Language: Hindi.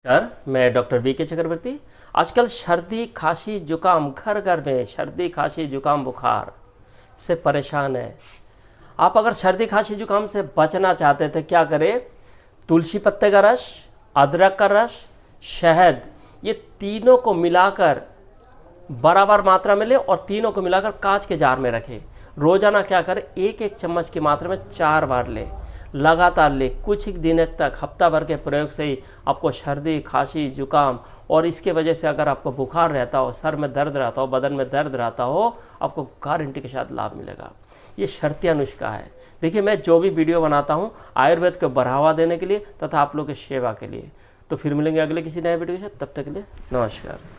नमस्कार, मैं डॉक्टर वी.के. चक्रवर्ती। आजकल सर्दी खांसी जुकाम घर घर में सर्दी खांसी जुकाम बुखार से परेशान है। आप अगर सर्दी खांसी जुकाम से बचना चाहते थे क्या करें? तुलसी पत्ते का रस, अदरक का रस, शहद, ये तीनों को मिलाकर बराबर मात्रा में ले और तीनों को मिलाकर कांच के जार में रखें। रोजाना क्या करें? एक एक चम्मच की मात्रा में 4 बार ले, लगातार ले। कुछ ही दिन तक हफ्ता भर के प्रयोग से ही आपको सर्दी खांसी जुकाम और इसके वजह से अगर आपको बुखार रहता हो, सर में दर्द रहता हो, बदन में दर्द रहता हो, आपको गारंटी के साथ लाभ मिलेगा। ये शर्तीय नुस्खा है। देखिए, मैं जो भी वीडियो बनाता हूँ आयुर्वेद को बढ़ावा देने के लिए तथा आप लोगों की सेवा के लिए। तो फिर मिलेंगे अगले किसी नए वीडियो के साथ। तब तक के लिए नमस्कार।